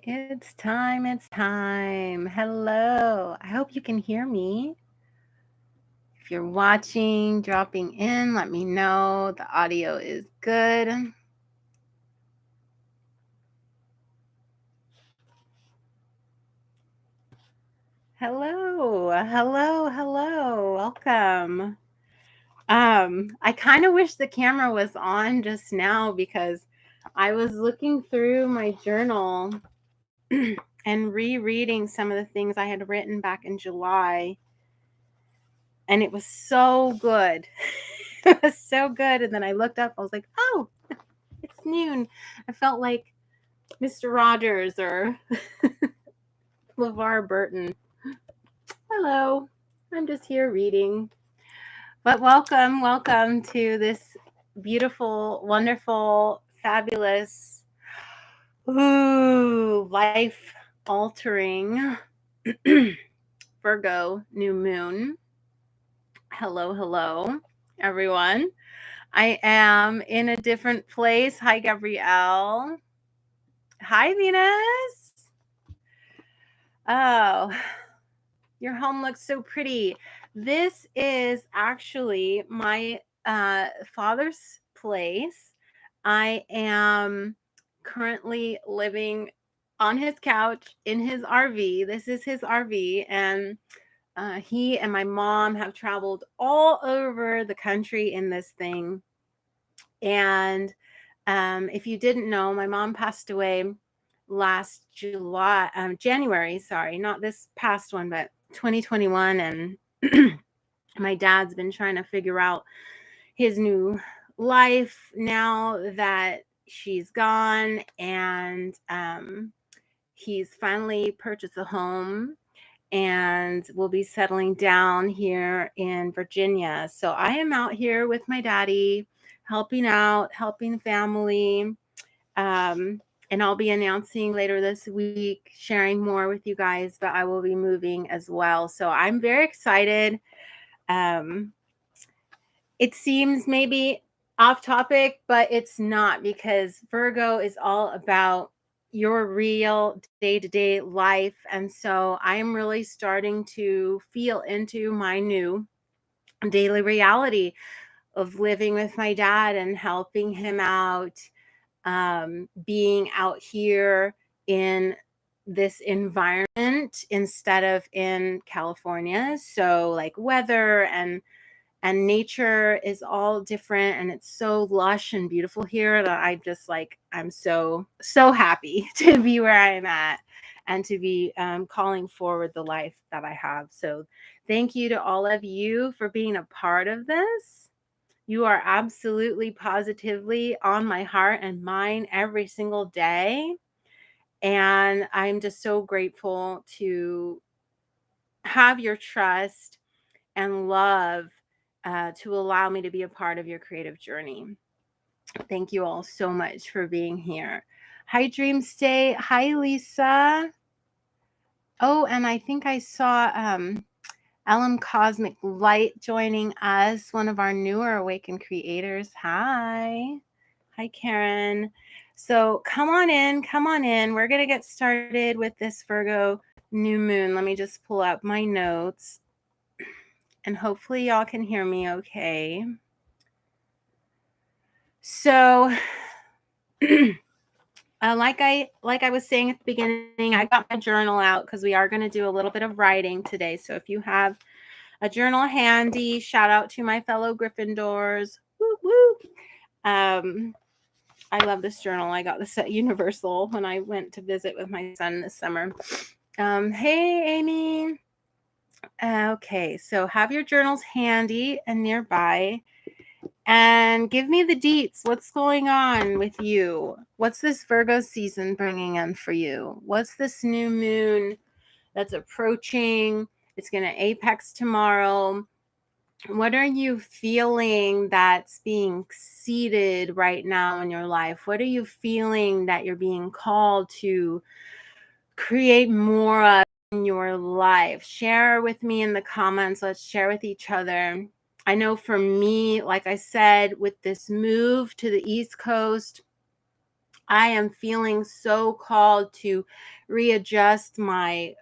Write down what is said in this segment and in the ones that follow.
It's time. It's time. Hello. I hope you can hear me. If you're watching, dropping in, let me know the audio is good. Hello. Hello. Hello. Welcome. I kind of wish the camera was on just now because I was looking through my journal and rereading some of the things I had written back in July. And it was so good. It was so good. And then I looked up, I was like, oh, it's noon. I felt like Mr. Rogers or LeVar Burton. Hello. I'm just here reading. But welcome to this beautiful, wonderful, fabulous, life altering Virgo new moon. Hello, everyone. I am in a different place. Hi, Gabrielle. Hi, Venus. Oh, your home looks so pretty. This is actually my father's place. I am currently living on his couch in his RV. This is his RV, and he and my mom have traveled all over the country in this thing. And if you didn't know, my mom passed away last January, sorry, not this past one, but 2021. And my dad's been trying to figure out his new life now that she's gone. And he's finally purchased a home and we'll be settling down here in Virginia. So I am out here with my daddy, helping out, helping family. And I'll be announcing later this week, sharing more with you guys, but I will be moving as well. So I'm very excited. It seems maybe off topic, but it's not, because Virgo is all about your real day-to-day life. And so I am really starting to feel into my new daily reality of living with my dad and helping him out, being out here in this environment instead of in California. So like weather and nature is all different, and it's so lush and beautiful here that I'm so happy to be where I'm at and to be calling forward the life that I have. So thank you to all of you for being a part of this. You are absolutely positively on my heart and mind every single day, and I'm just so grateful to have your trust and love to allow me to be a part of your creative journey. Thank you all so much for being here. Hi, Dream State. Hi, Lisa. Oh, and I think I saw Ellen Cosmic Light joining us, one of our newer Awakened creators. Hi. Hi, Karen. So come on in. We're going to get started with this Virgo new moon. Let me just pull up my notes. And hopefully y'all can hear me okay. So like I was saying at the beginning, I got my journal out because we are going to do a little bit of writing today. So if you have a journal handy, shout out to my fellow Gryffindors. Woo, woo. I love this journal. I got this at Universal when I went to visit with my son this summer. Hey, Amy. Okay, so have your journals handy and nearby. And give me the deets. What's going on with you? What's this Virgo season bringing in for you? What's this new moon that's approaching? It's going to apex tomorrow. What are you feeling that's being seeded right now in your life? What are you feeling that you're being called to create more of in your life? Share with me in the comments. Let's share with each other. I know for me, like I said, with this move to the East Coast, I am feeling so called to readjust my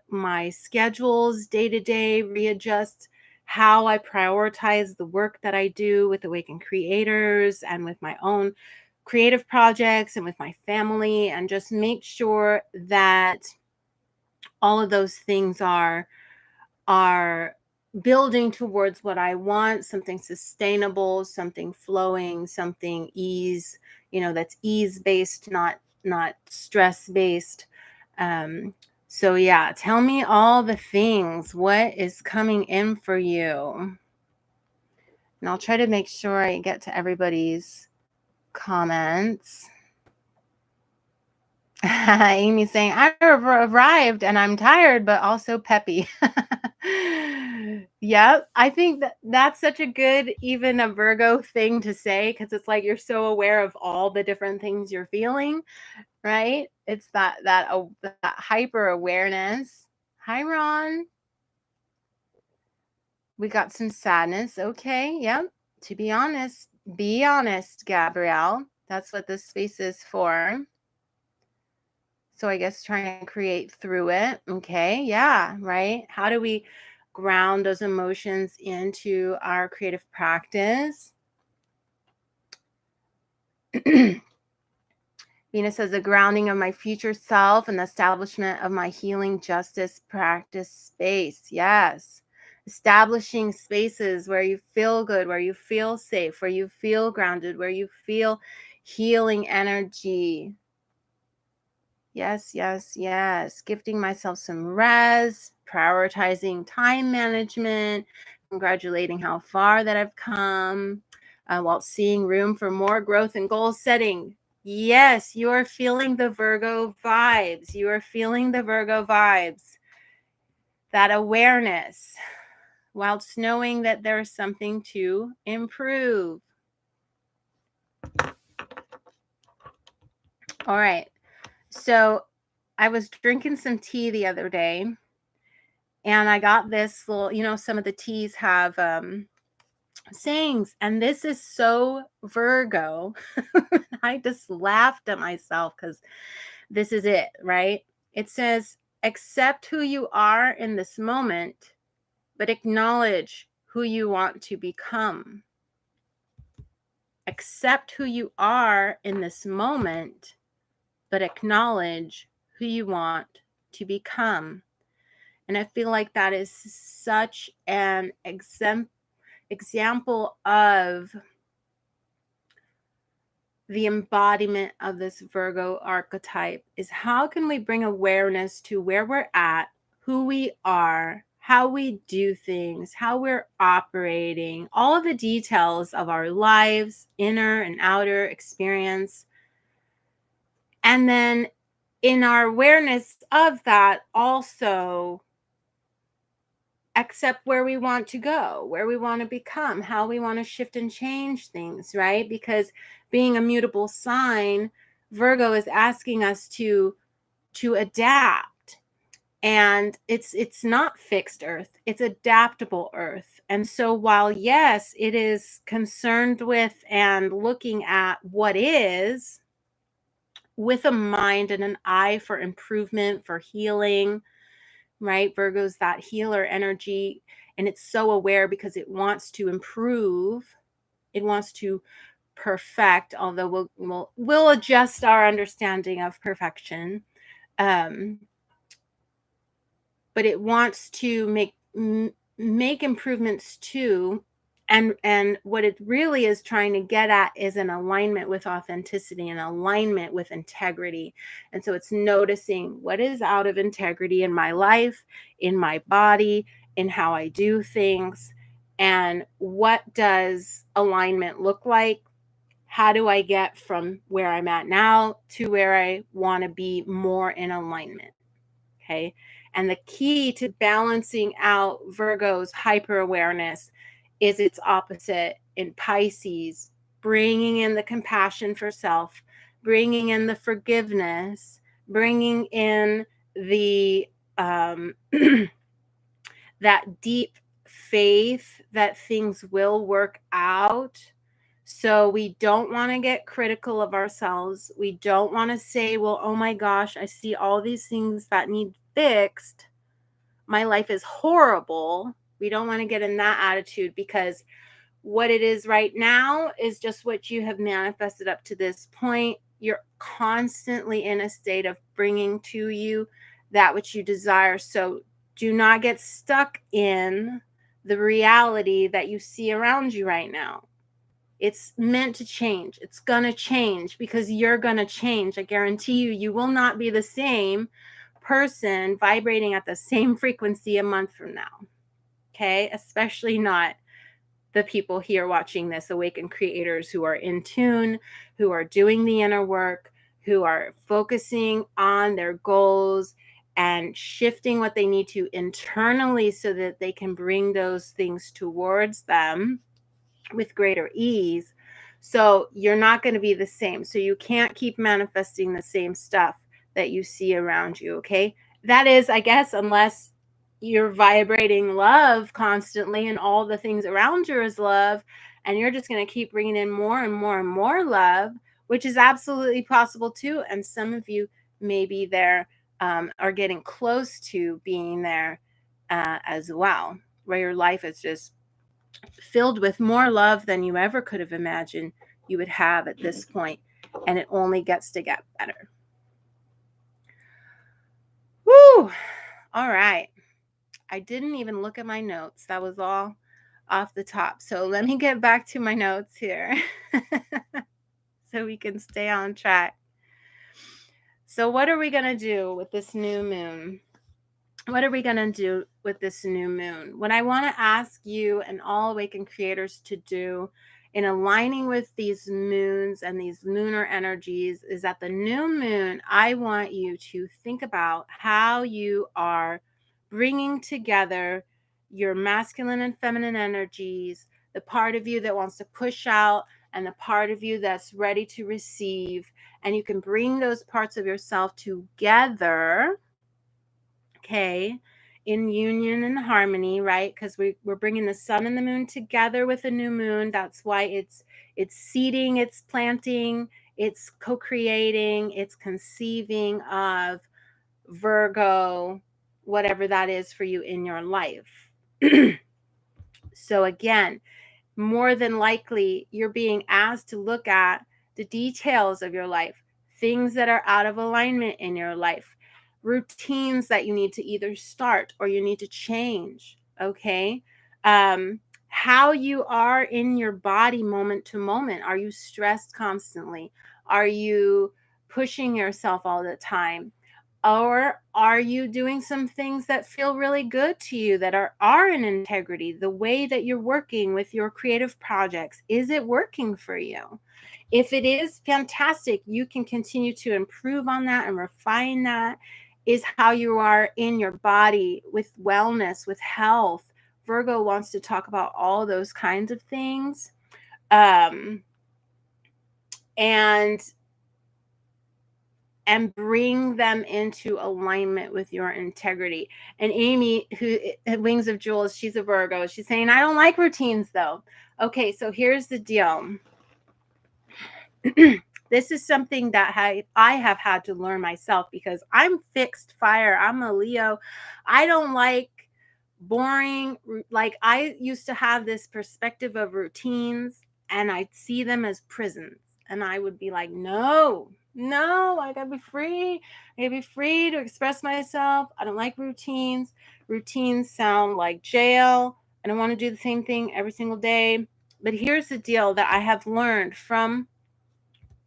schedules day to day, readjust how I prioritize the work that I do with Awakened Creators and with my own creative projects and with my family, and just make sure that all of those things are building towards what I want, something sustainable, something flowing, something ease, that's ease based, not stress based. Um so yeah, tell me all the things. What is coming in for you? And I'll try to make sure I get to everybody's comments. Amy saying, I arrived and I'm tired, but also peppy. Yep. I think that's such a good, even a Virgo thing to say, because it's like you're so aware of all the different things you're feeling, right? It's that hyper awareness. Hi, Ron. We got some sadness. Okay. Yep. To be honest, Gabrielle. That's what this space is for. So I guess trying to create through it. Okay. Yeah. Right. How do we ground those emotions into our creative practice? Venus says the grounding of my future self and the establishment of my healing justice practice space. Yes. Establishing spaces where you feel good, where you feel safe, where you feel grounded, where you feel healing energy. Yes, yes, yes. Gifting myself some rest, prioritizing time management, congratulating how far that I've come, while seeing room for more growth and goal setting. Yes, you are feeling the Virgo vibes. You are feeling the Virgo vibes. That awareness, whilst knowing that there's something to improve. All right. So I was drinking some tea the other day, and I got this little, some of the teas have sayings, and this is so Virgo. I just laughed at myself because this is it, right? It says, accept who you are in this moment, but acknowledge who you want to become. Accept who you are in this moment, but acknowledge who you want to become. And I feel like that is such an example of the embodiment of this Virgo archetype. Is how can we bring awareness to where we're at, who we are, how we do things, how we're operating, all of the details of our lives, inner and outer experience. And then in our awareness of that, also accept where we want to go, where we want to become, how we want to shift and change things, right? Because being a mutable sign, Virgo is asking us to adapt. And it's not fixed earth, it's adaptable earth. And so while yes, it is concerned with and looking at what is, with a mind and an eye for improvement, for healing, right? Virgo's that healer energy, and it's so aware because it wants to improve. It wants to perfect, although we'll adjust our understanding of perfection. Um, but it wants to make improvements too. And what it really is trying to get at is an alignment with authenticity, an alignment with integrity. And so it's noticing what is out of integrity in my life, in my body, in how I do things, and what does alignment look like? How do I get from where I'm at now to where I want to be more in alignment? Okay. And the key to balancing out Virgo's hyper awareness is its opposite in Pisces, bringing in the compassion for self, bringing in the forgiveness, bringing in the that deep faith that things will work out. So we don't want to get critical of ourselves. We don't want to say, well, oh my gosh, I see all these things that need fixed. My life is horrible. We don't want to get in that attitude, because what it is right now is just what you have manifested up to this point. You're constantly in a state of bringing to you that which you desire. So do not get stuck in the reality that you see around you right now. It's meant to change. It's going to change because you're going to change. I guarantee you, you will not be the same person vibrating at the same frequency a month from now. Okay? Especially not the people here watching this, awakened creators who are in tune, who are doing the inner work, who are focusing on their goals and shifting what they need to internally so that they can bring those things towards them with greater ease. So you're not going to be the same. So you can't keep manifesting the same stuff that you see around you. Okay. That is, I guess, unless you're vibrating love constantly and all the things around you is love, and you're just going to keep bringing in more and more and more love, which is absolutely possible too. And some of you maybe there are getting close to being there as well, where your life is just filled with more love than you ever could have imagined you would have at this point, and it only gets to get better. Woo! All right. I didn't even look at my notes. That was all off the top. So let me get back to my notes here so we can stay on track. So what are we going to do with this new moon? What are we going to do with this new moon? What I want to ask you and all awakened creators to do in aligning with these moons and these lunar energies is at the new moon, I want you to think about how you are bringing together your masculine and feminine energies, the part of you that wants to push out and the part of you that's ready to receive. And you can bring those parts of yourself together, okay, in union and harmony, right? Because we're bringing the sun and the moon together with a new moon. That's why it's seeding, it's planting, it's co-creating, it's conceiving of Virgo, whatever that is for you in your life. So again, more than likely you're being asked to look at the details of your life, things that are out of alignment in your life, routines that you need to either start or you need to change. Okay. How you are in your body moment to moment. Are you stressed constantly? Are you pushing yourself all the time? Or are you doing some things that feel really good to you, that are in integrity? The way that you're working with your creative projects, is it working for you? If it is, fantastic. You can continue to improve on that and refine that. Is how you are in your body with wellness, with health. Virgo wants to talk about all those kinds of things. And bring them into alignment with your integrity. And Amy, who Wings of Jewels, she's a Virgo. She's saying, I don't like routines though. Okay, so here's the deal. This is something that I have had to learn myself, because I'm fixed fire. I'm a Leo. I don't like boring. Like, I used to have this perspective of routines, and I'd see them as prisons. And I would be like, no, I gotta be free. I gotta be free to express myself. I don't like routines. Routines sound like jail. I don't want to do the same thing every single day. But here's the deal that I have learned from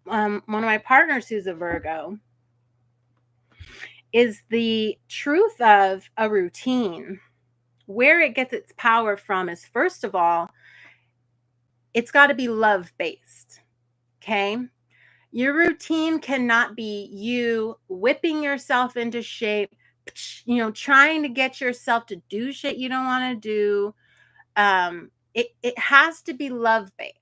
one of my partners who's a Virgo, is the truth of a routine. Where it gets its power from is, first of all, it's got to be love-based. Okay? Your routine cannot be you whipping yourself into shape, trying to get yourself to do shit you don't want to do. It has to be love-based.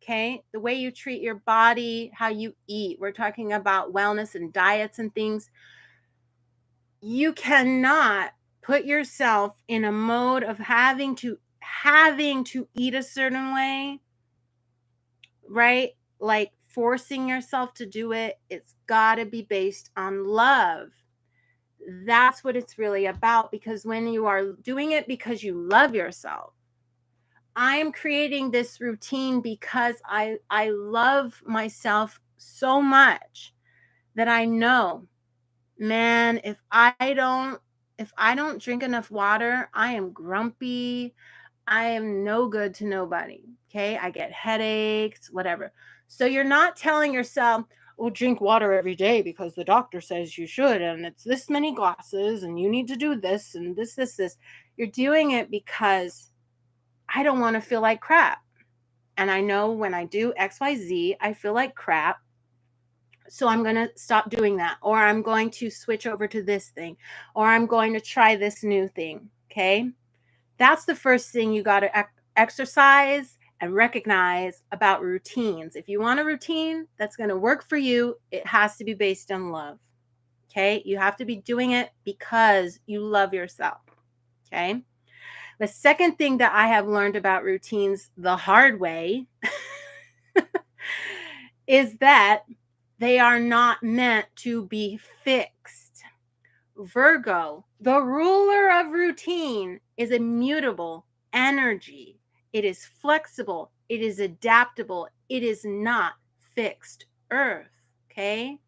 Okay? The way you treat your body, how you eat. We're talking about wellness and diets and things. You cannot put yourself in a mode of having to eat a certain way right? Like forcing yourself to do it. It's got to be based on love. That's what it's really about, because when you are doing it because you love yourself, I am creating this routine because I love myself so much that I know, man, if I don't drink enough water, I am grumpy. I am no good to nobody. Okay? I get headaches, whatever. So you're not telling yourself, "Oh, drink water every day because the doctor says you should and it's this many glasses and you need to do this and this." You're doing it because I don't want to feel like crap. And I know when I do XYZ, I feel like crap. So I'm going to stop doing that, or I'm going to switch over to this thing, or I'm going to try this new thing. Okay. That's the first thing you got to exercise and recognize about routines. If you want a routine that's going to work for you, it has to be based on love. Okay. You have to be doing it because you love yourself. Okay. The second thing that I have learned about routines the hard way is that they are not meant to be fixed. Virgo, the ruler of routine, is immutable energy. It is flexible. It is adaptable. It is not fixed earth. Okay.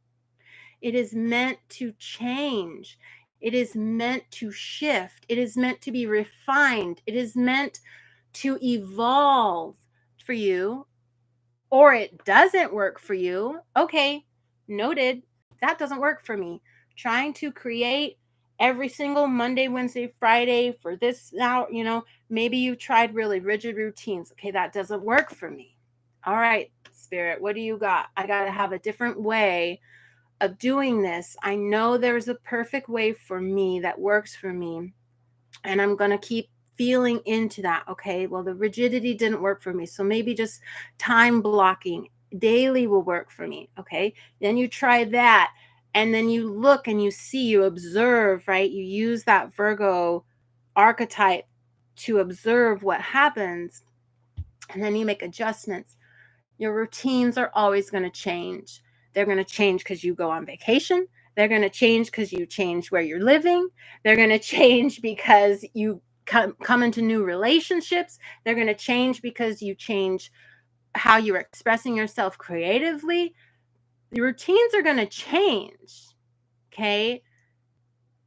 It is meant to change. It is meant to shift. It is meant to be refined. It is meant to evolve for you, or it doesn't work for you. Okay, noted. That doesn't work for me. Trying to create every single Monday, Wednesday, Friday for this now, maybe you tried really rigid routines. Okay, that doesn't work for me. All right, spirit, what do you got? I got to have a different way of doing this. I know there's a perfect way for me that works for me, and I'm going to keep feeling into that. Okay, well, the rigidity didn't work for me, so maybe just time blocking daily will work for me. Okay, then you try that, and then you look and you see, you observe, right? You use that Virgo archetype to observe what happens, and then you make adjustments. Your routines are always going to change. They're going to change because you go on vacation. They're going to change because you change where you're living. They're going to change because you come into new relationships. They're going to change because you change how you're expressing yourself creatively. The routines are going to change. Okay.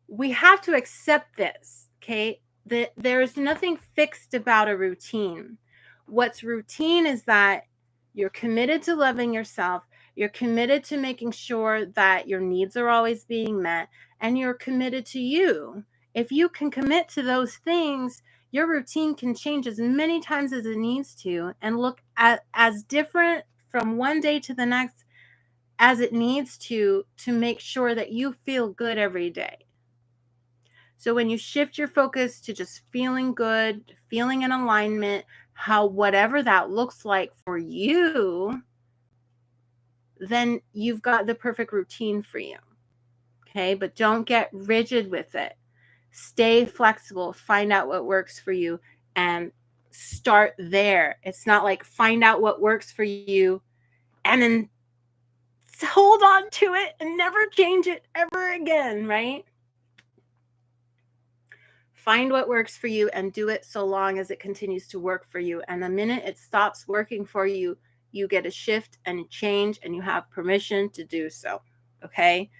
We have to accept this. Okay. That there is nothing fixed about a routine. What's routine is that you're committed to loving yourself. You're committed to making sure that your needs are always being met, and you're committed to you. If you can commit to those things, your routine can change as many times as it needs to and look at as different from one day to the next as it needs to make sure that you feel good every day. So when you shift your focus to just feeling good, feeling in alignment, how whatever that looks like for you, then you've got the perfect routine for you. Okay, but don't get rigid with it. Stay flexible, find out what works for you, and start there. It's not like find out what works for you and then hold on to it and never change it ever again, right? Find what works for you and do it so long as it continues to work for you. And the minute it stops working for you, you get a shift and a change, and you have permission to do so. Okay.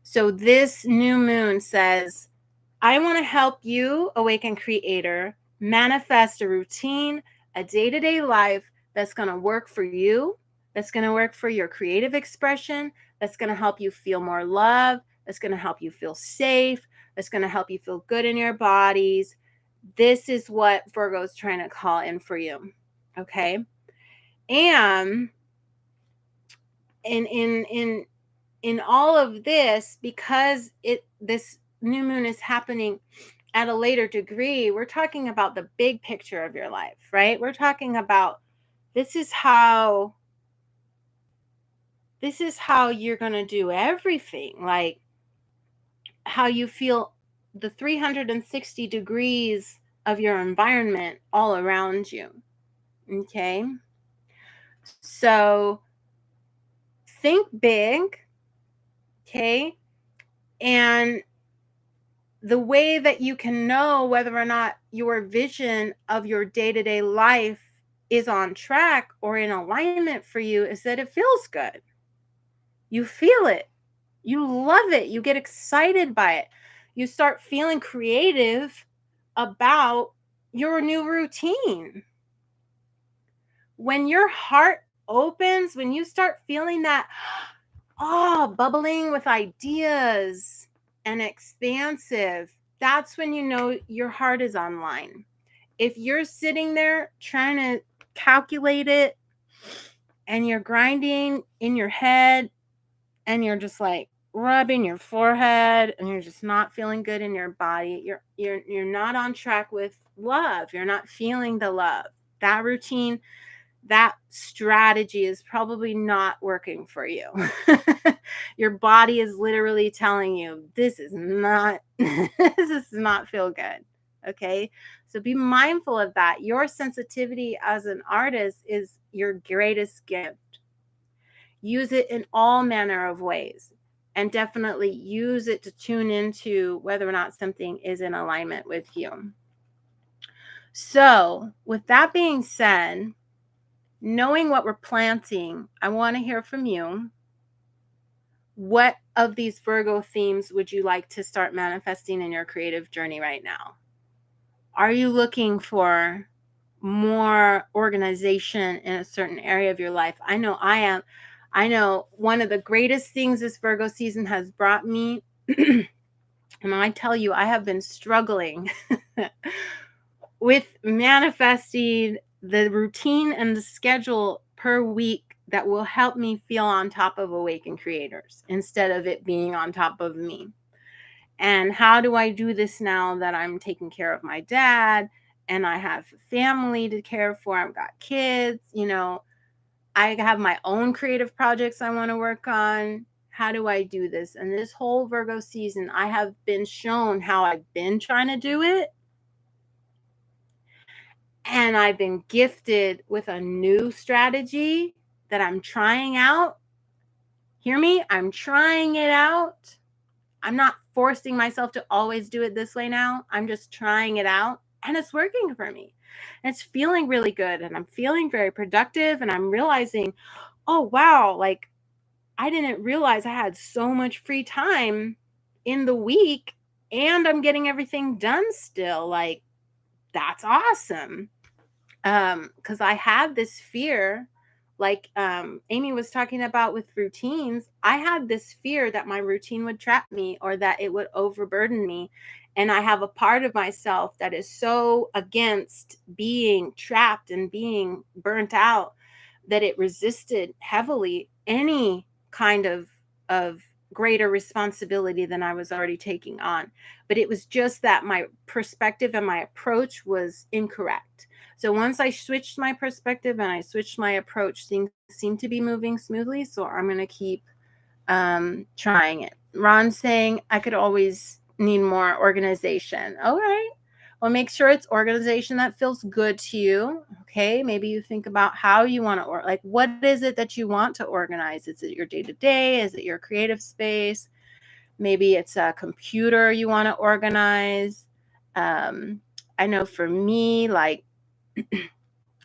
So this new moon says, I want to help you, awakened creator, manifest a routine, a day to day life that's going to work for you, that's going to work for your creative expression, that's going to help you feel more love, that's going to help you feel safe, that's going to help you feel good in your bodies. This is what Virgo is trying to call in for you. Okay. And in all of this, because this new moon is happening at a later degree, we're talking about the big picture of your life, right? We're talking about this is how you're going to do everything, like how you feel the 360 degrees of your environment all around you. Okay? So think big, okay? And the way that you can know whether or not your vision of your day to day life is on track or in alignment for you is that it feels good. You feel it. You love it. You get excited by it. You start feeling creative about your new routine. When your heart opens, when you start feeling that, bubbling with ideas and expansive, that's when you know your heart is online. If you're sitting there trying to calculate it and you're grinding in your head and you're just like rubbing your forehead and you're just not feeling good in your body, you're not on track with love. You're not feeling the love. That routine, that strategy is probably not working for you. Your body is literally telling you this is not this does not feel good. Okay? So be mindful of that. Your sensitivity as an artist is your greatest gift. Use it in all manner of ways, and definitely use it to tune into whether or not something is in alignment with you. So, with that being said, knowing what we're planting, I want to hear from you. What of these Virgo themes would you like to start manifesting in your creative journey right now? Are you looking for more organization in a certain area of your life? I know I am. I know one of the greatest things this Virgo season has brought me, and I tell you, I have been struggling with manifesting the routine and the schedule per week that will help me feel on top of Awakened Creators instead of it being on top of me. And how do I do this now that I'm taking care of my dad and I have family to care for? I've got kids, I have my own creative projects I want to work on. How do I do this? And this whole Virgo season, I have been shown how I've been trying to do it. And I've been gifted with a new strategy that I'm trying out. Hear me? I'm trying it out. I'm not forcing myself to always do it this way now. I'm just trying it out and it's working for me. And it's feeling really good and I'm feeling very productive and I'm realizing, oh wow, like I didn't realize I had so much free time in the week and I'm getting everything done still. Like that's awesome. Because I had this fear, like Amy was talking about with routines. I had this fear that my routine would trap me or that it would overburden me. And I have a part of myself that is so against being trapped and being burnt out that it resisted heavily any kind of greater responsibility than I was already taking on. But it was just that my perspective and my approach was incorrect. So once I switched my perspective and I switched my approach, things seem to be moving smoothly. So I'm going to keep trying it. Ron's saying I could always need more organization. All right. Well, make sure it's organization that feels good to you. Okay. Maybe you think about how you want to, or like, what is it that you want to organize? Is it your day to day? Is it your creative space? Maybe it's a computer you want to organize. I know for me, like,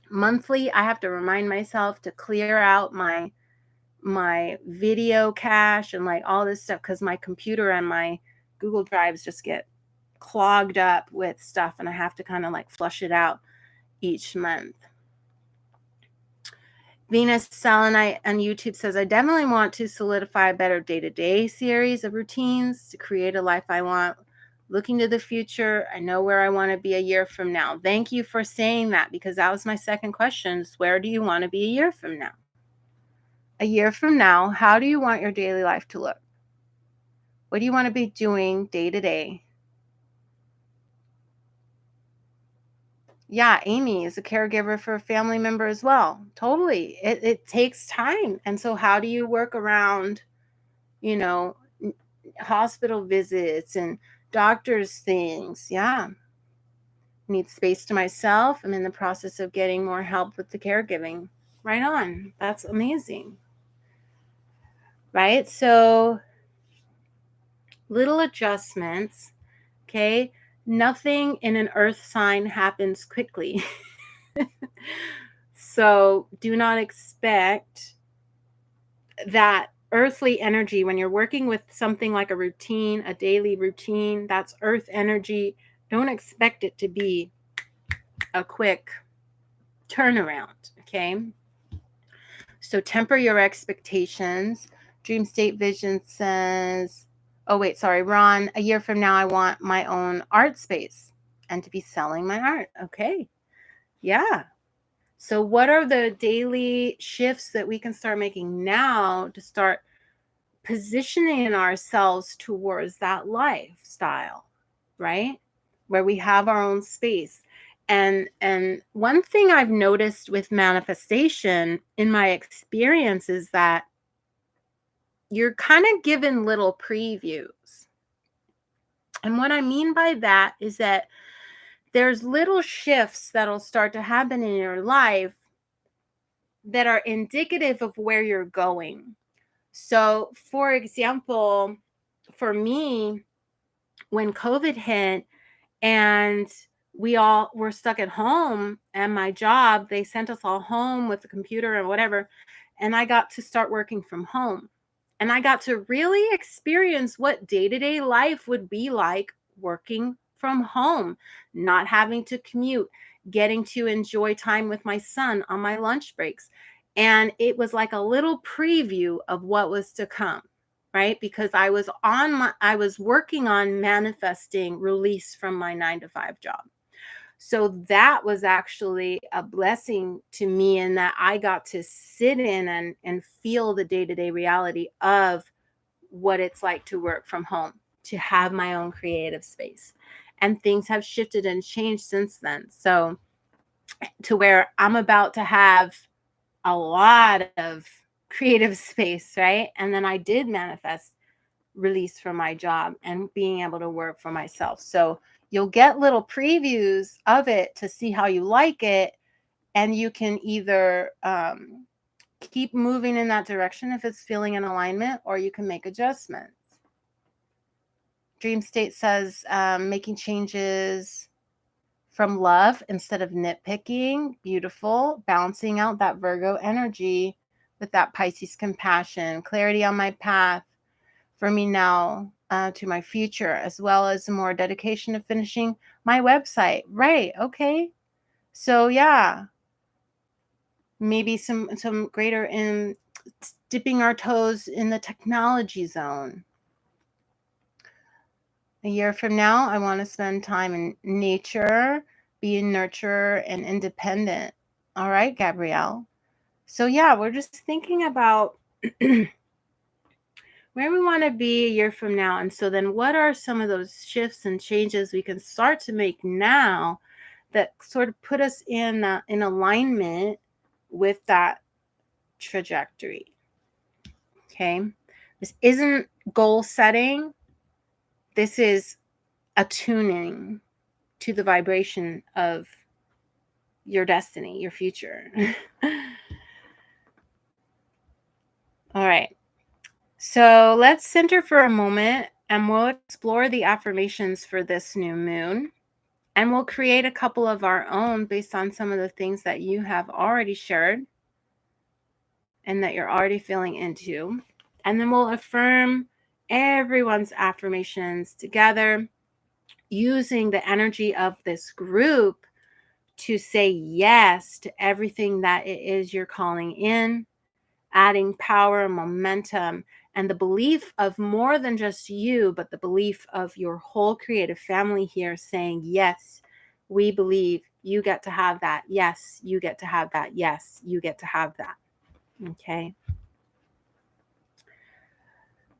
monthly I have to remind myself to clear out my video cache and like all this stuff because my computer and my Google Drives just get clogged up with stuff and I have to kind of like flush it out each month. Venus Selenite on YouTube says, I definitely want to solidify a better day-to-day series of routines to create a life I want. Looking to the future, I know where I want to be a year from now. Thank you for saying that because that was my second question. Is where do you want to be a year from now? A year from now, how do you want your daily life to look? What do you want to be doing day to day? Yeah, Amy is a caregiver for a family member as well. Totally. It takes time. And so how do you work around, you know, hospital visits and doctors things? Yeah. Need space to myself. I'm in the process of getting more help with the caregiving. Right on. That's amazing. Right? So little adjustments, okay? Nothing in an earth sign happens quickly. So do not expect that earthly energy when you're working with something like a routine, a daily routine, that's earth energy. Don't expect it to be a quick turnaround, okay? So temper your expectations. Dream State Vision says, oh, wait, sorry, Ron, a year from now, I want my own art space and to be selling my art. Okay. Yeah. So, what are the daily shifts that we can start making now to start positioning ourselves towards that lifestyle, right? Where we have our own space. And one thing I've noticed with manifestation in my experience is that you're kind of given little previews. And what I mean by that is that there's little shifts that'll start to happen in your life that are indicative of where you're going. So, for example, for me, when COVID hit and we all were stuck at home and my job, they sent us all home with the computer and whatever. And I got to start working from home. And I got to really experience what day to day life would be like working from home, not having to commute, getting to enjoy time with my son on my lunch breaks. And it was like a little preview of what was to come, right? Because I was working on manifesting release from my 9 to 5 job. So that was actually a blessing to me in that I got to sit in and feel the day-to-day reality of what it's like to work from home, to have my own creative space. And things have shifted and changed since then. So to where I'm about to have a lot of creative space, right? And then I did manifest release from my job and being able to work for myself. So you'll get little previews of it to see how you like it. And you can either keep moving in that direction if it's feeling in alignment, or you can make adjustments. Dream State says making changes from love instead of nitpicking. Beautiful. Balancing out that Virgo energy with that Pisces compassion. Clarity on my path for me now to my future, as well as more dedication to finishing my website. Right. Okay. So yeah, maybe some greater in dipping our toes in the technology zone. A year from now, I want to spend time in nature, be a nurturer and independent. All right, Gabrielle. So yeah, we're just thinking about where we want to be a year from now. And so then what are some of those shifts and changes we can start to make now that sort of put us in alignment with that trajectory? Okay. This isn't goal setting. This is attuning to the vibration of your destiny, your future. All right. So let's center for a moment and we'll explore the affirmations for this new moon. And we'll create a couple of our own based on some of the things that you have already shared and that you're already feeling into. And then we'll affirm everyone's affirmations together using the energy of this group to say yes to everything that it is you're calling in, adding power, momentum, and the belief of more than just you, but the belief of your whole creative family here saying, yes, we believe you get to have that. Yes, you get to have that. Yes, you get to have that. Okay.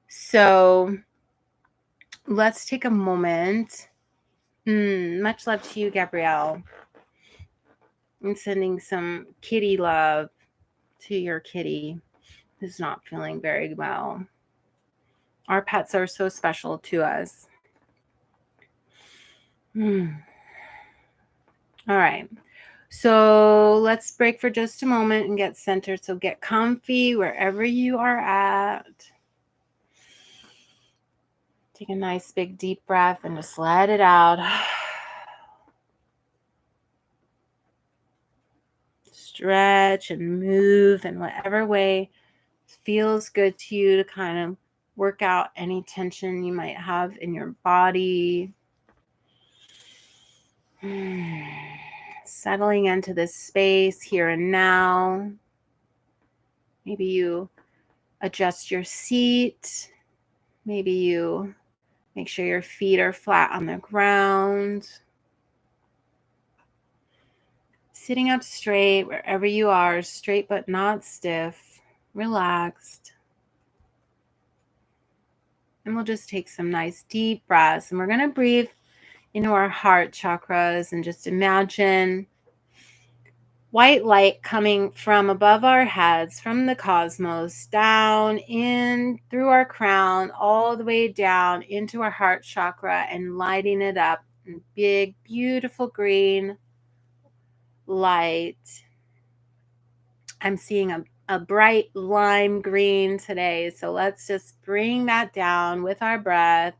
So let's take a moment. Much love to you, Gabrielle. I'm sending some kitty love to your kitty who's not feeling very well. Our pets are so special to us. All right. So let's break for just a moment and get centered. So get comfy wherever you are at. Take a nice big deep breath and just let it out. Stretch and move in whatever way feels good to you to kind of work out any tension you might have in your body. Settling into this space here and now. Maybe you adjust your seat. Maybe you make sure your feet are flat on the ground. Sitting up straight wherever you are, straight but not stiff, relaxed. And we'll just take some nice deep breaths. And we're going to breathe into our heart chakras and just imagine white light coming from above our heads, from the cosmos, down in through our crown, all the way down into our heart chakra and lighting it up in big, beautiful green light. I'm seeing a bright lime green today. So let's just bring that down with our breath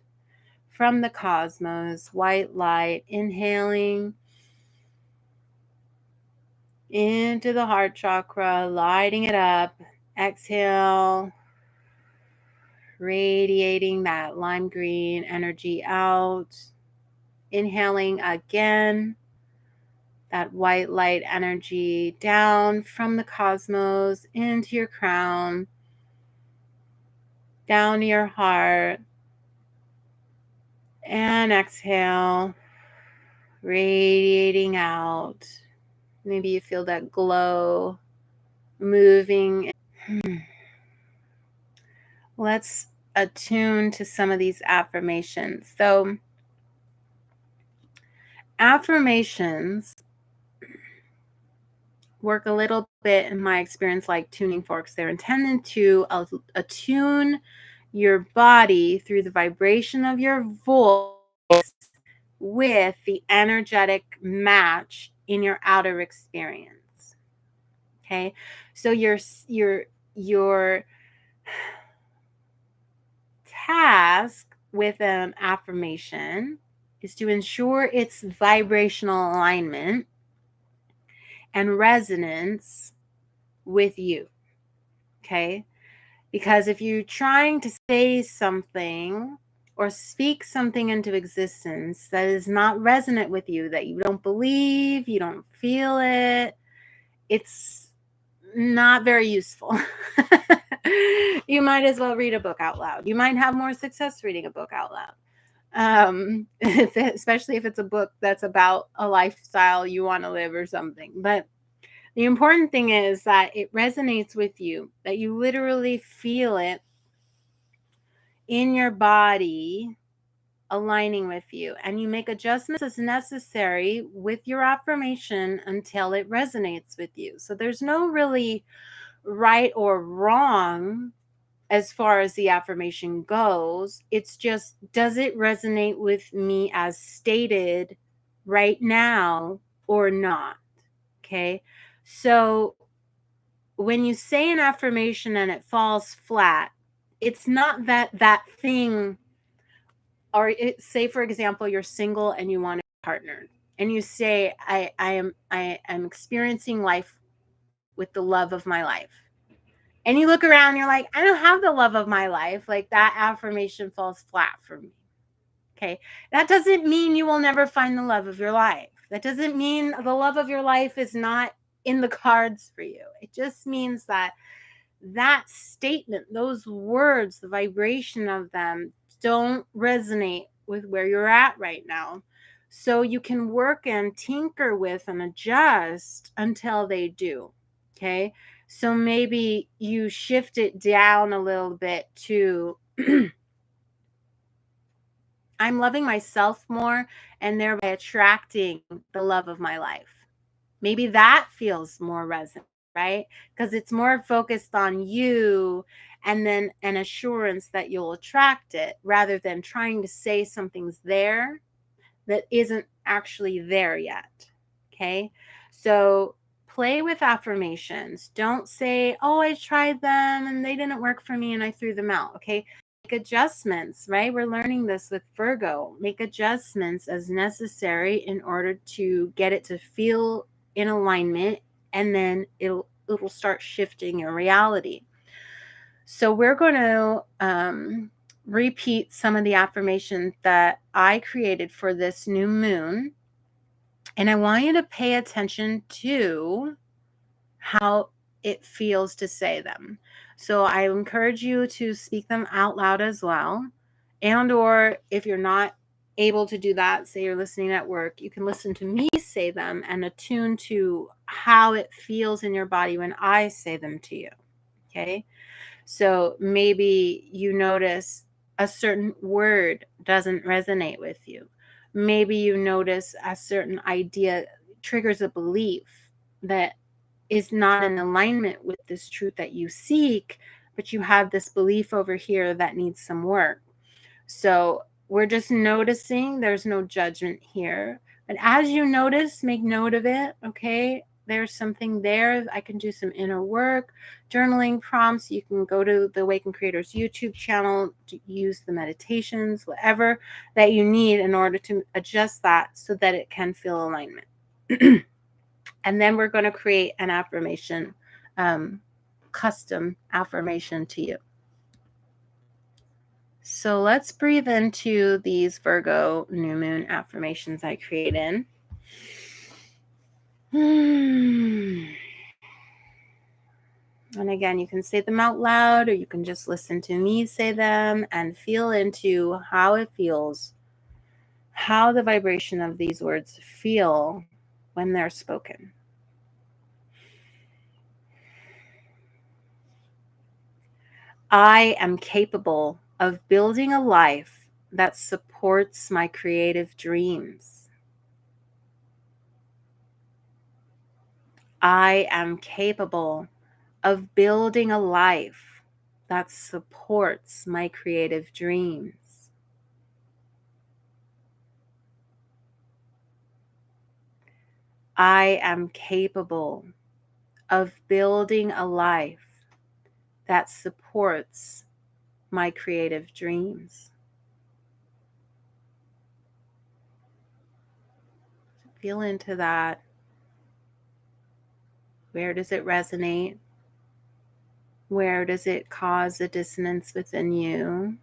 from the cosmos, white light, inhaling into the heart chakra, lighting it up. Exhale, radiating that lime green energy out. Inhaling again, that white light energy down from the cosmos into your crown, down to your heart. And exhale, radiating out. Maybe you feel that glow moving. Let's attune to some of these affirmations. So, affirmations work a little bit, in my experience, like tuning forks. They're intended to attune your body through the vibration of your voice with the energetic match in your outer experience. Okay, so your task with an affirmation is to ensure its vibrational alignment and resonance with you. Okay, because if you're trying to say something or speak something into existence that is not resonant with you, that you don't believe, you don't feel it, it's not very useful. You might as well read a book out loud. You might have more success reading a book out loud. Especially if it's a book that's about a lifestyle you want to live or something. But the important thing is that it resonates with you, that you literally feel it in your body aligning with you, and you make adjustments as necessary with your affirmation until it resonates with you. So there's no really right or wrong as far as the affirmation goes. It's just, does it resonate with me as stated right now or not? Okay. So when you say an affirmation and it falls flat, it's not that thing. Or say, for example, you're single and you want a partner, and you say, I am experiencing life with the love of my life. And you look around, you're like, I don't have the love of my life. Like, that affirmation falls flat for me. Okay. That doesn't mean you will never find the love of your life. That doesn't mean the love of your life is not in the cards for you. It just means that statement, those words, the vibration of them don't resonate with where you're at right now. So you can work and tinker with and adjust until they do. Okay. So maybe you shift it down a little bit to I'm loving myself more and thereby attracting the love of my life. Maybe that feels more resonant, right? Because it's more focused on you and then an assurance that you'll attract it, rather than trying to say something's there that isn't actually there yet. Okay. So play with affirmations. Don't say, oh, I tried them and they didn't work for me and I threw them out. Okay. Make adjustments, right? We're learning this with Virgo. Make adjustments as necessary in order to get it to feel in alignment, and then it'll start shifting your reality. So we're going to repeat some of the affirmations that I created for this new moon. And I want you to pay attention to how it feels to say them. So I encourage you to speak them out loud as well. And or if you're not able to do that, say you're listening at work, you can listen to me say them and attune to how it feels in your body when I say them to you. Okay? So maybe you notice a certain word doesn't resonate with you. Maybe you notice a certain idea triggers a belief that is not in alignment with this truth that you seek, but you have this belief over here that needs some work. So we're just noticing, there's no judgment here. But as you notice, make note of it, okay? There's something there. I can do some inner work, journaling prompts. You can go to the Awakened Creators YouTube channel to use the meditations, whatever that you need in order to adjust that so that it can feel alignment. And then we're going to create an affirmation, custom affirmation to you. So let's breathe into these Virgo new moon affirmations I created. And again, you can say them out loud, or you can just listen to me say them and feel into how it feels, how the vibration of these words feel when they're spoken. I am capable of building a life that supports my creative dreams. I am capable of building a life that supports my creative dreams. I am capable of building a life that supports my creative dreams. Feel into that. Where does it resonate? Where does it cause a dissonance within you?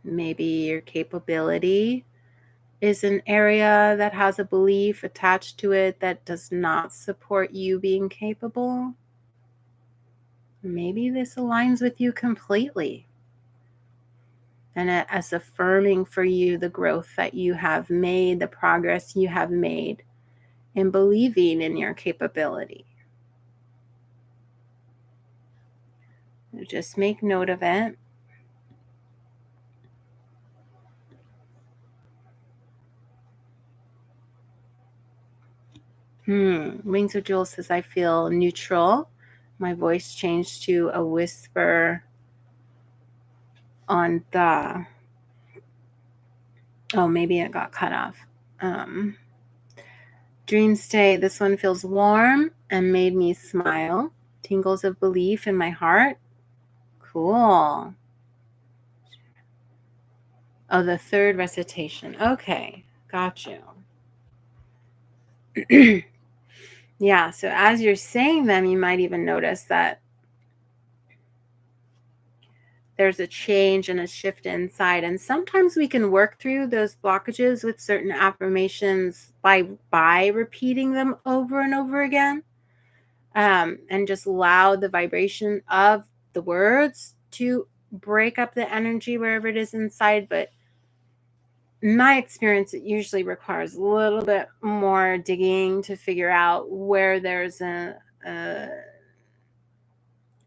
Maybe your capability is an area that has a belief attached to it that does not support you being capable. Maybe this aligns with you completely, and as affirming for you the growth that you have made, the progress you have made in believing in your capability. Just make note of it. Wings of Jewels says, I feel neutral. My voice changed to a whisper on the... Oh, maybe it got cut off. Dream state. This one feels warm and made me smile. Tingles of belief in my heart. Cool. Oh, the third recitation. Okay, got you. Yeah, so as you're saying them, you might even notice that there's a change and a shift inside. And sometimes we can work through those blockages with certain affirmations by repeating them over and over again, and just allow the vibration of the words to break up the energy wherever it is inside. But in my experience, it usually requires a little bit more digging to figure out where there's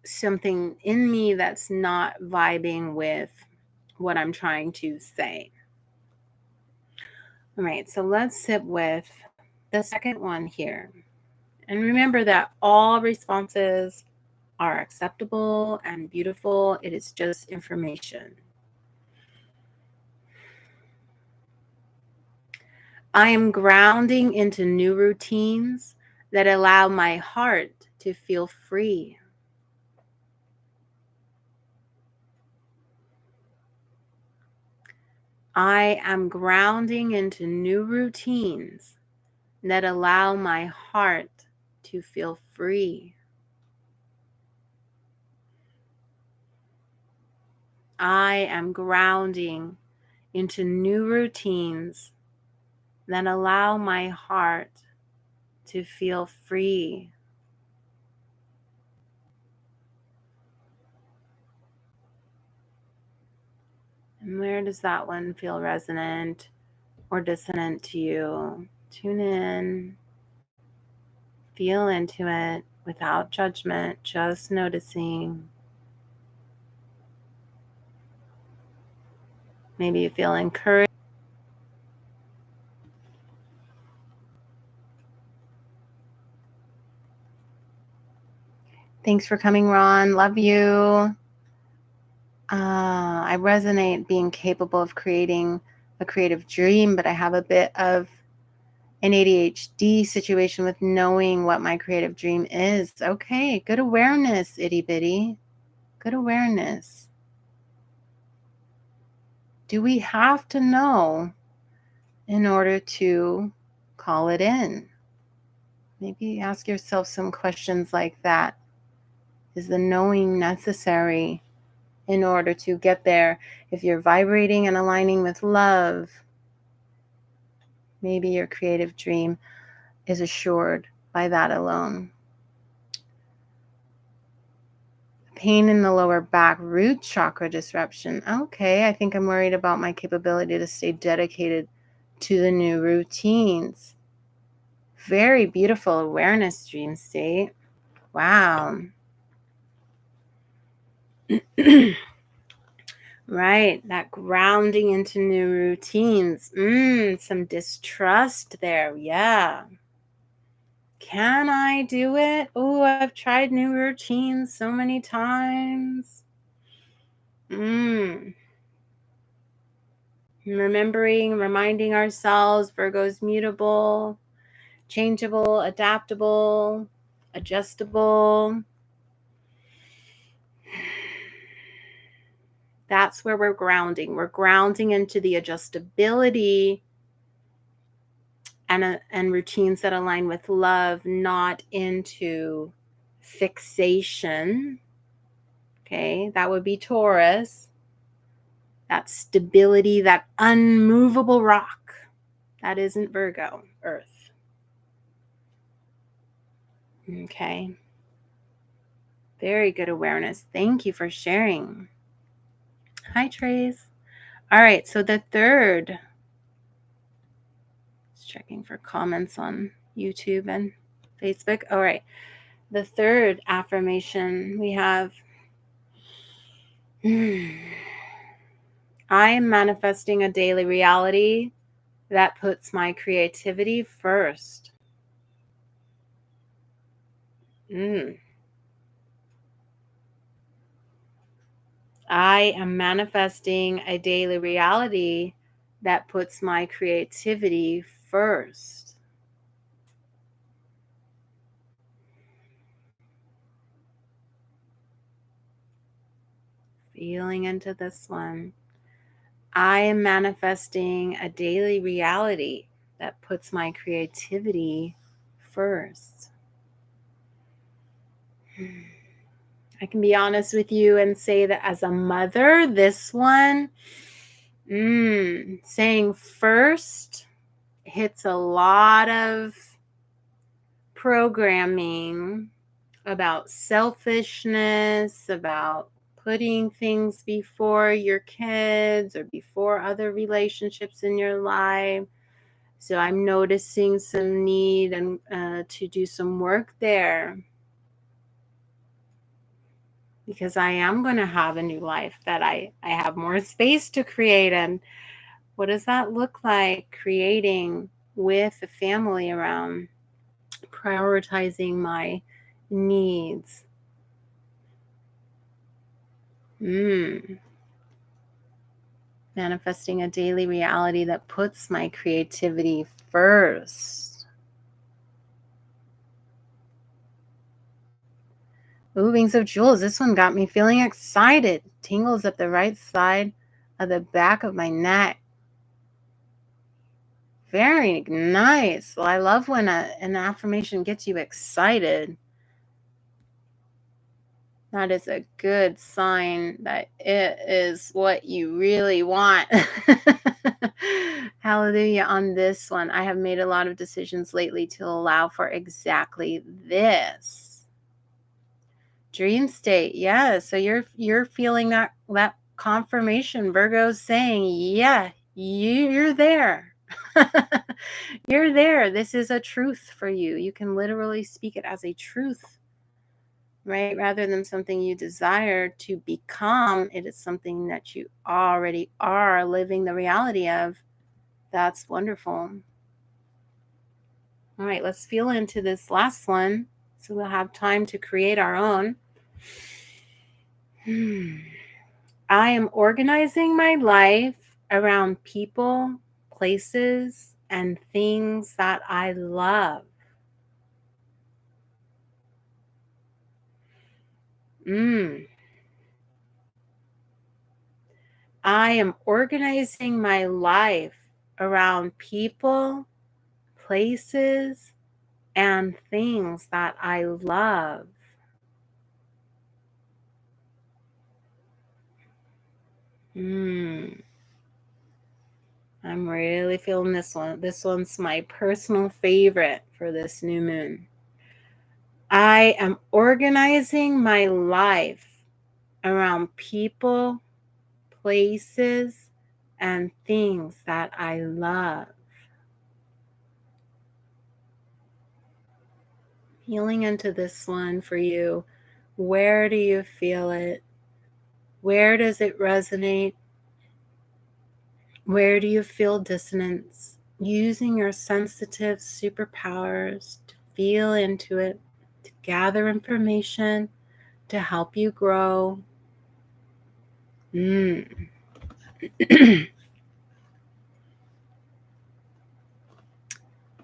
something in me that's not vibing with what I'm trying to say. All right, so let's sit with the second one here. And remember that all responses are acceptable and beautiful. It is just information. I am grounding into new routines that allow my heart to feel free. I am grounding into new routines that allow my heart to feel free. I am grounding into new routines that allow my heart to feel free. And where does that one feel resonant or dissonant to you? Tune in, feel into it without judgment, just noticing. Maybe you feel encouraged. Thanks for coming, Ron. Love you. I resonate being capable of creating a creative dream, but I have a bit of an ADHD situation with knowing what my creative dream is. Okay, good awareness, itty bitty. Good awareness. Do we have to know in order to call it in? Maybe ask yourself some questions like that. Is the knowing necessary in order to get there? If you're vibrating and aligning with love, maybe your creative dream is assured by that alone. Pain in the lower back, root chakra disruption. Okay, I think I'm worried about my capability to stay dedicated to the new routines. Very beautiful awareness, dream state. Wow. Right, that grounding into new routines. Some distrust there. Yeah. Can I do it? Oh, I've tried new routines so many times. Reminding ourselves Virgo's mutable, changeable, adaptable, adjustable. That's where we're grounding. We're grounding into the adjustability and routines that align with love, not into fixation. Okay, that would be Taurus. That stability, that unmovable rock. That isn't Virgo, Earth. Okay. Very good awareness. Thank you for sharing. Hi, Trace. All right, so the third, just checking for comments on YouTube and Facebook. All right, the third affirmation we have, I am manifesting a daily reality that puts my creativity first. I am manifesting a daily reality that puts my creativity first. Feeling into this one. I am manifesting a daily reality that puts my creativity first. I can be honest with you and say that as a mother, this one, saying first hits a lot of programming about selfishness, about putting things before your kids or before other relationships in your life. So I'm noticing some need and to do some work there, because I am going to have a new life that I have more space to create. And what does that look like? Creating with a family around, prioritizing my needs. And Manifesting a daily reality that puts my creativity first. Ooh, Wings of Jewels. This one got me feeling excited. Tingles up the right side of the back of my neck. Very nice. Well, I love when an affirmation gets you excited. That is a good sign that it is what you really want. Hallelujah on this one. I have made a lot of decisions lately to allow for exactly this. Dream state. Yeah, so you're feeling that confirmation. Virgo's saying, "Yeah, you're there." You're there. This is a truth for you. You can literally speak it as a truth, right? Rather than something you desire to become, it is something that you already are living the reality of. That's wonderful. All right, let's feel into this last one so we'll have time to create our own. I am organizing my life around people, places, and things that I love. I am organizing my life around people, places, and things that I love. I'm really feeling this one. This one's my personal favorite for this new moon. I am organizing my life around people, places, and things that I love. Healing into this one for you. Where do you feel it? Where does it resonate? Where do you feel dissonance? Using your sensitive superpowers to feel into it, to gather information, to help you grow.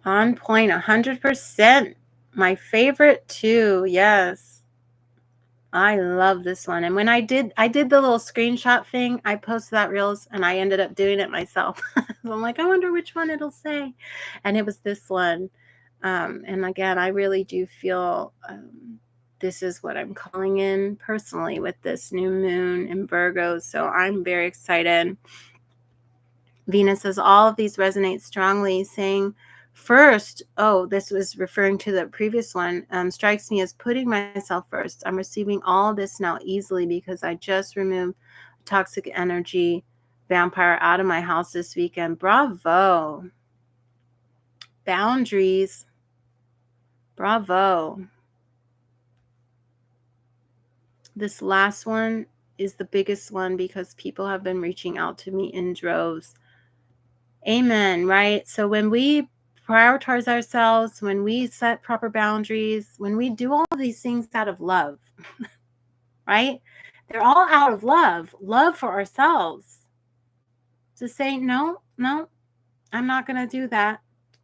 On point, 100%. My favorite too. Yes. I love this one. And when I did the little screenshot thing, I posted that reels and I ended up doing it myself. So I'm like, I wonder which one it'll say. And it was this one. And again, I really do feel this is what I'm calling in personally with this new moon in Virgo. So I'm very excited. Venus says all of these resonate strongly, saying, first, oh, this was referring to the previous one, strikes me as putting myself first. I'm receiving all this now easily because I just removed toxic energy vampire out of my house this weekend. Bravo. Boundaries. Bravo. This last one is the biggest one because people have been reaching out to me in droves. Amen, right? So when we prioritize ourselves, when we set proper boundaries, when we do all of these things out of love, right? They're all out of love for ourselves. To say, no, I'm not going to do that.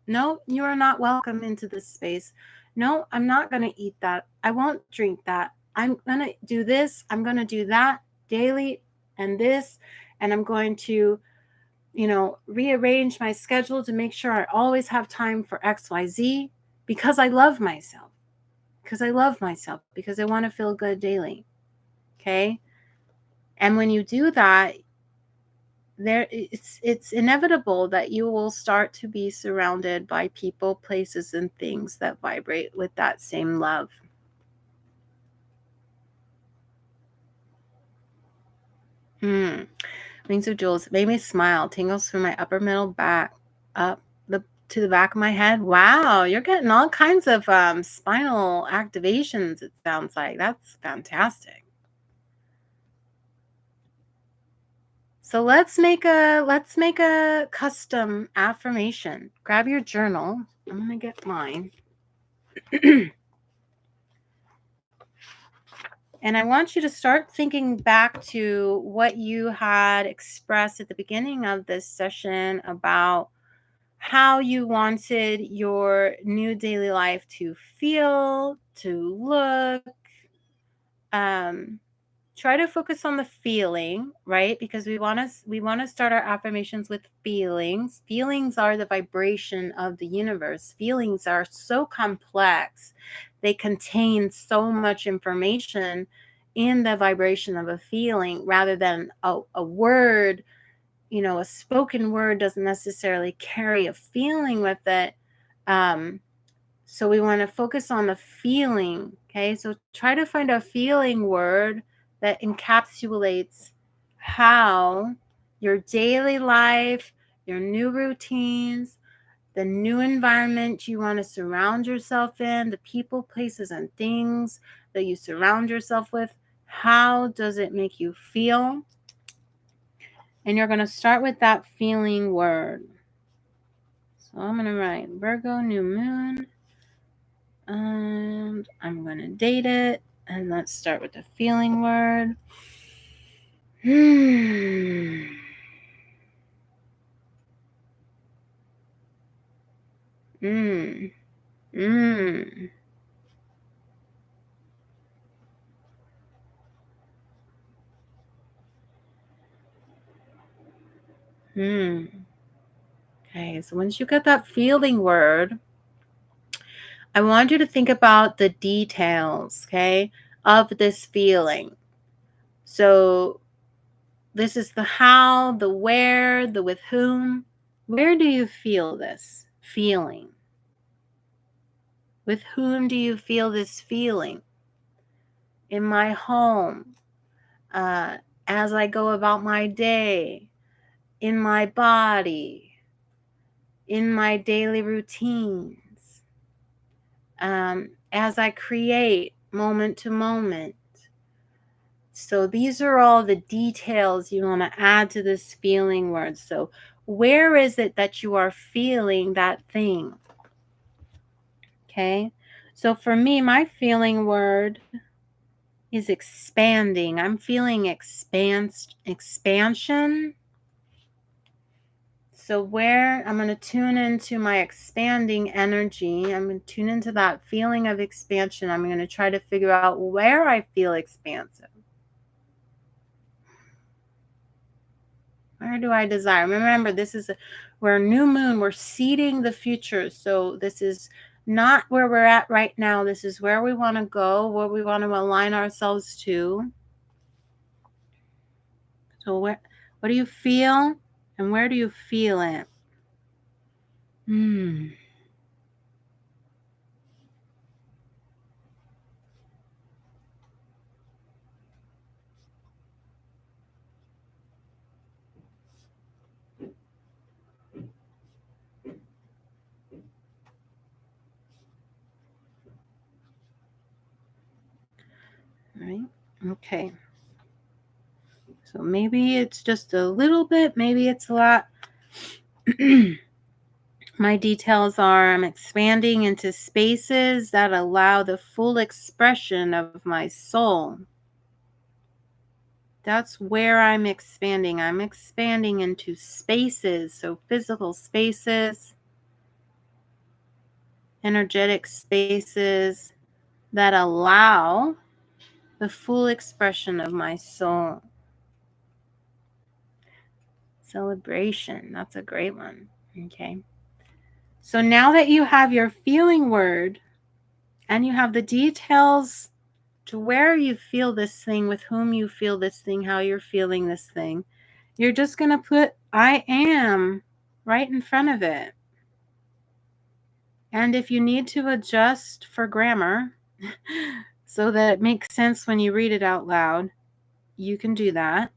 No, you are not welcome into this space. No, I'm not going to eat that. I won't drink that. I'm going to do this. I'm going to do that daily and this. And I'm going to rearrange my schedule to make sure I always have time for XYZ because I love myself. Because I want to feel good daily. Okay? And when you do that, it's inevitable that you will start to be surrounded by people, places, and things that vibrate with that same love. Wings of Jewels made me smile. Tingles from my upper middle back up to the back of my head. Wow, you're getting all kinds of spinal activations, it sounds like. That's fantastic. So let's make a custom affirmation. Grab your journal. I'm going to get mine. And I want you to start thinking back to what you had expressed at the beginning of this session about how you wanted your new daily life to feel, to look. Um, Try to focus on the feeling, right? Because we want to start our affirmations with feelings. Feelings are the vibration of the universe. Feelings are so complex. They contain so much information in the vibration of a feeling rather than a word. A spoken word doesn't necessarily carry a feeling with it. So we want to focus on the feeling. Okay. So try to find a feeling word that encapsulates how your daily life, your new routines, the new environment you want to surround yourself in, the people, places, and things that you surround yourself with, how does it make you feel? And you're going to start with that feeling word. So I'm going to write Virgo, new moon. And I'm going to date it. And let's start with the feeling word. Hmm. Mm. Mm. Hmm. Okay, so once you get that feeling word, I want you to think about the details, okay, of this feeling. So this is the how, the where, the with whom. Where do you feel this feeling? With whom do you feel this feeling? In my home, uh, as I go about my day, in my body, in my daily routines, as I create moment to moment. So these are all the details you want to add to this feeling word. So where is it that you are feeling that thing? Okay. So for me, my feeling word is expanding. I'm feeling expansion. So where I'm going to tune into my expanding energy, I'm going to tune into that feeling of expansion. I'm going to try to figure out where I feel expansive. Where do I desire? Remember, we're new moon. We're seeding the future. So this is not where we're at right now. This is where we want to go, where we want to align ourselves to. So what do you feel? And where do you feel it? Right? Okay. So maybe it's just a little bit, maybe it's a lot. My details are I'm expanding into spaces that allow the full expression of my soul. That's where I'm expanding. I'm expanding into spaces, so physical spaces, energetic spaces that allow the full expression of my soul. Celebration. That's a great one. Okay. So now that you have your feeling word and you have the details to where you feel this thing, with whom you feel this thing, how you're feeling this thing, you're just going to put I am right in front of it. And if you need to adjust for grammar so that it makes sense when you read it out loud, you can do that.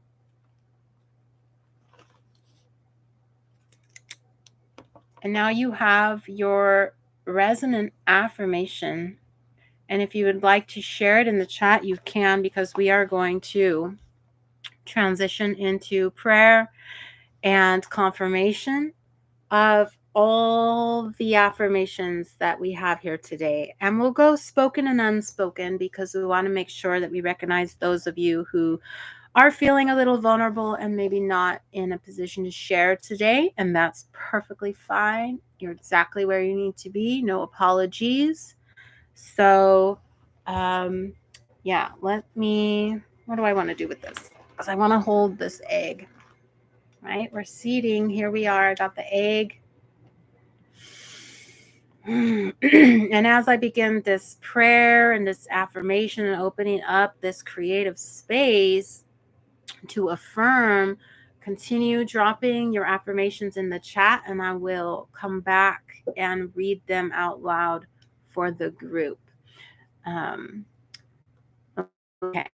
And now you have your resonant affirmation. And if you would like to share it in the chat, you can, because we are going to transition into prayer and confirmation of all the affirmations that we have here today. And we'll go spoken and unspoken because we want to make sure that we recognize those of you who are feeling a little vulnerable and maybe not in a position to share today. And that's perfectly fine. You're exactly where you need to be. No apologies. So, yeah, what do I want to do with this? Because I want to hold this egg, right? We're seeding. Here we are. I got the egg. And as I begin this prayer and this affirmation and opening up this creative space to affirm, continue dropping your affirmations in the chat and I will come back and read them out loud for the group. Okay.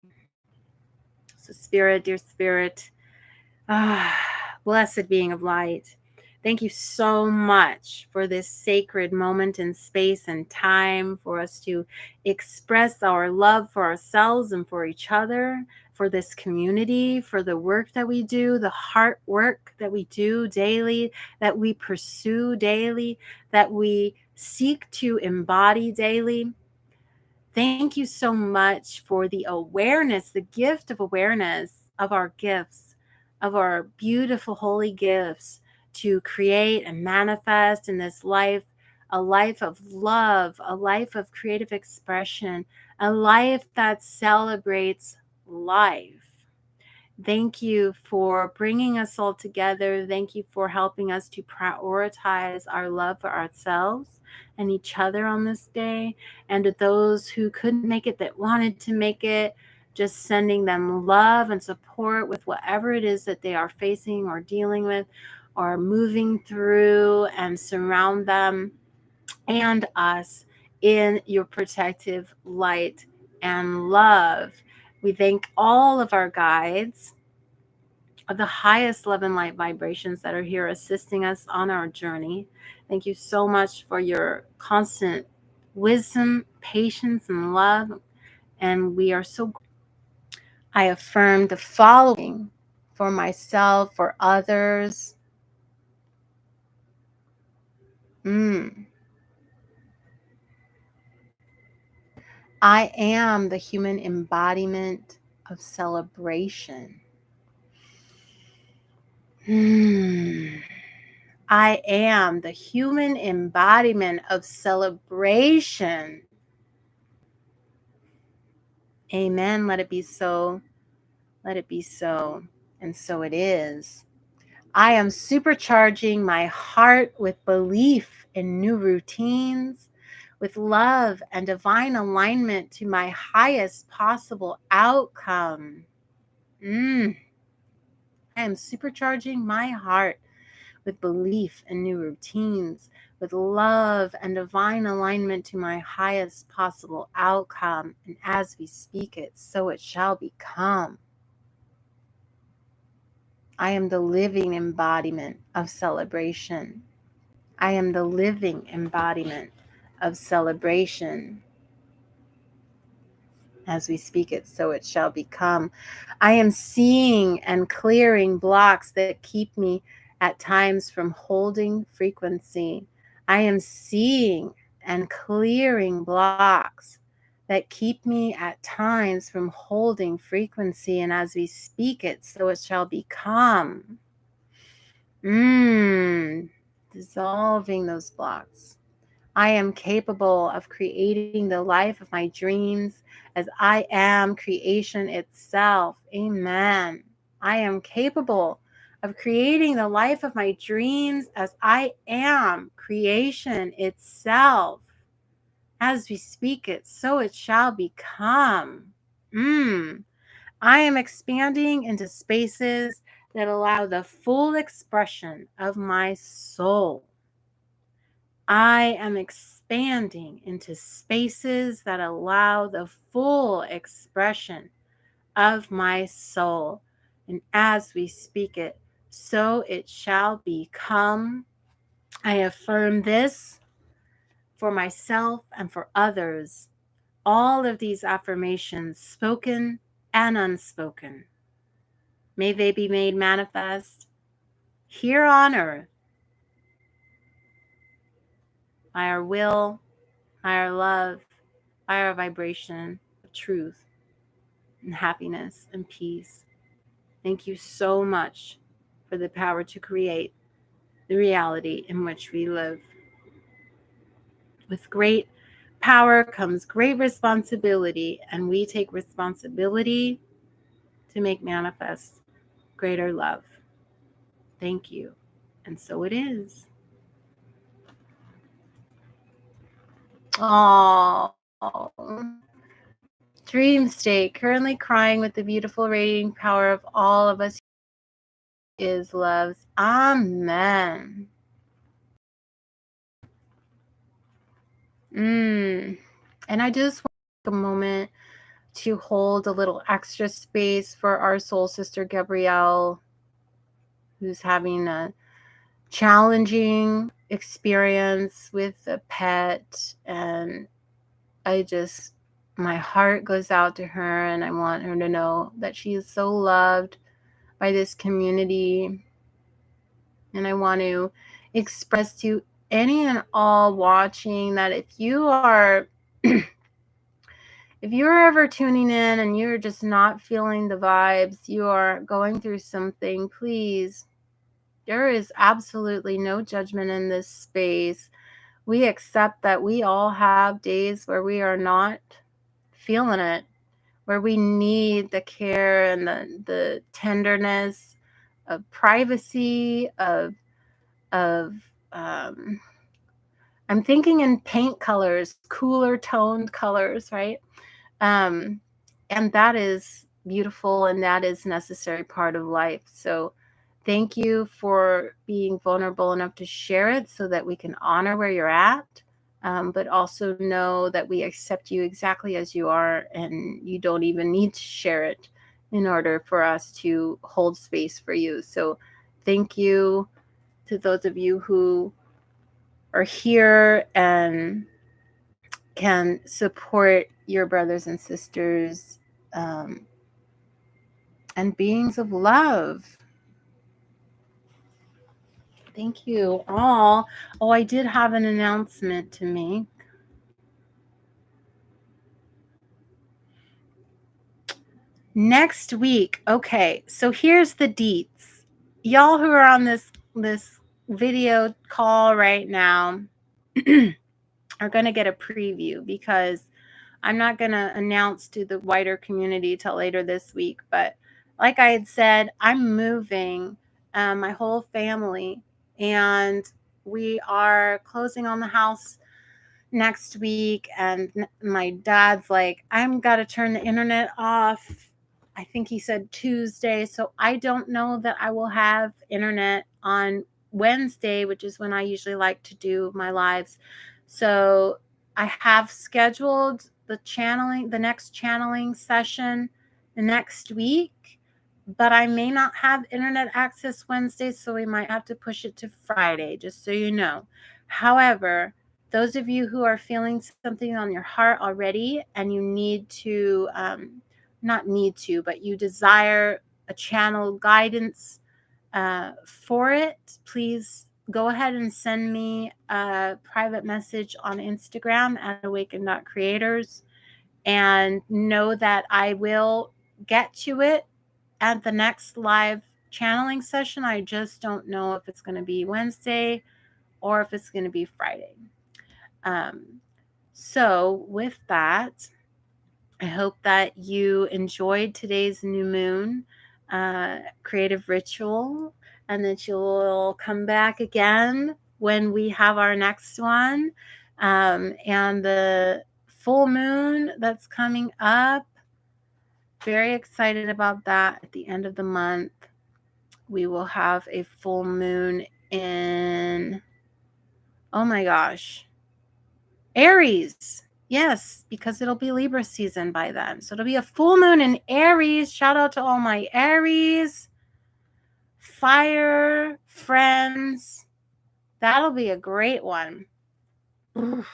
So, Spirit, dear Spirit, blessed being of light, thank you so much for this sacred moment in space and time for us to express our love for ourselves and for each other, for this community, for the work that we do, the heart work that we do daily, that we pursue daily, that we seek to embody daily. Thank you so much for the awareness, the gift of awareness of our gifts, of our beautiful holy gifts to create and manifest in this life, a life of love, a life of creative expression, a life that celebrates life. Thank you for bringing us all together. Thank you for helping us to prioritize our love for ourselves and each other on this day. And to those who couldn't make it, that wanted to make it, just sending them love and support with whatever it is that they are facing or dealing with or moving through, and surround them and us in your protective light and love. We thank all of our guides of the highest love and light vibrations that are here assisting us on our journey. Thank you so much for your constant wisdom, patience, and love. And we are so grateful. I affirm the following for myself, for others. I am the human embodiment of celebration. I am the human embodiment of celebration. Amen. Let it be so. Let it be so. And so it is. I am supercharging my heart with belief in new routines, with love and divine alignment to my highest possible outcome. I am supercharging my heart with belief in new routines, with love and divine alignment to my highest possible outcome. And as we speak it, so it shall become. I am the living embodiment of celebration. I am the living embodiment of celebration. As we speak it, so it shall become. I am seeing and clearing blocks that keep me at times from holding frequency. I am seeing and clearing blocks that keep me at times from holding frequency. And as we speak it, so it shall become. Dissolving those blocks. I am capable of creating the life of my dreams as I am creation itself. Amen. I am capable of creating the life of my dreams as I am creation itself. As we speak it, so it shall become. I am expanding into spaces that allow the full expression of my soul. I am expanding into spaces that allow the full expression of my soul. And as we speak it, so it shall become. I affirm this for myself and for others. All of these affirmations, spoken and unspoken, may they be made manifest here on earth by our will, by our love, by our vibration of truth and happiness and peace. Thank you so much for the power to create the reality in which we live. With great power comes great responsibility, and we take responsibility to make manifest greater love. Thank you. And so it is. Oh, dream state, currently crying with the beautiful radiating power of all of us is loves. Amen. And I just want to take a moment to hold a little extra space for our soul sister Gabrielle, who's having a challenging experience with a pet. And my heart goes out to her, and I want her to know that she is so loved by this community. And I want to express to any and all watching that if you are if you're ever tuning in and you're just not feeling the vibes, you are going through something, please, there is absolutely no judgment in this space. We accept that we all have days where we are not feeling it, where we need the care and the tenderness of privacy, of I'm thinking in paint colors, cooler toned colors, right? And that is beautiful, and that is necessary part of life. So thank you for being vulnerable enough to share it so that we can honor where you're at, but also know that we accept you exactly as you are, and you don't even need to share it in order for us to hold space for you. So thank you to those of you who are here and can support your brothers and sisters and beings of love. Thank you all. Oh, I did have an announcement to make. Next week. Okay, so here's the deets. Y'all who are on this video call right now are going to get a preview, because I'm not going to announce to the wider community till later this week. But like I had said, I'm moving my whole family, and we are closing on the house next week. And my dad's like, I'm got to turn the internet off. I think he said Tuesday. So I don't know that I will have internet on Wednesday, which is when I usually like to do my lives. So I have scheduled the next channeling session the next week, but I may not have internet access Wednesday, so we might have to push it to Friday, just so you know. However, those of you who are feeling something on your heart already, and you need to, not need to, but you desire a channel guidance for it, please go ahead and send me a private message on Instagram at awaken.creators, and know that I will get to it at the next live channeling session. I just don't know if it's going to be Wednesday or if it's going to be Friday. So with that, I hope that you enjoyed today's new moon creative ritual, and that you'll come back again when we have our next one. And the full moon that's coming up, very excited about that. At the end of the month, we will have a full moon in, oh my gosh, Aries. Yes, because it'll be Libra season by then. So it'll be a full moon in Aries. Shout out to all my Aries fire friends. That'll be a great one. All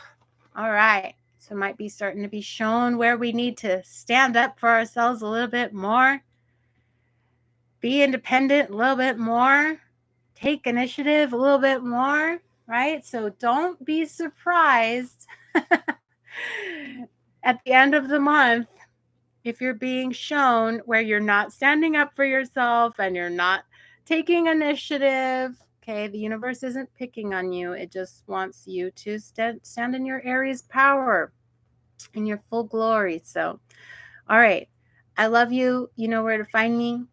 right. So it might be starting to be shown where we need to stand up for ourselves a little bit more, be independent a little bit more, take initiative a little bit more. right? So don't be surprised at the end of the month if you're being shown where you're not standing up for yourself and you're not taking initiative. Okay, the universe isn't picking on you. It just wants you to stand in your Aries power, in your full glory. So, all right. I love you. You know where to find me.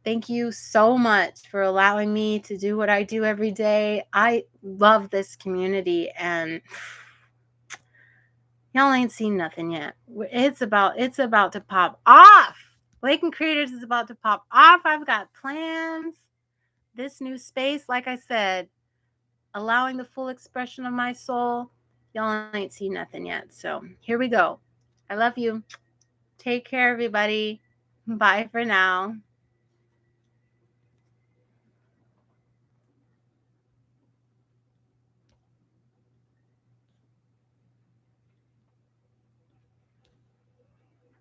Thank you so much for allowing me to do what I do every day. I love this community, and y'all ain't seen nothing yet. It's about to pop off. Waking Creators is about to pop off. I've got plans. This new space, like I said, allowing the full expression of my soul. Y'all ain't seen nothing yet. So here we go. I love you. Take care, everybody. Bye for now.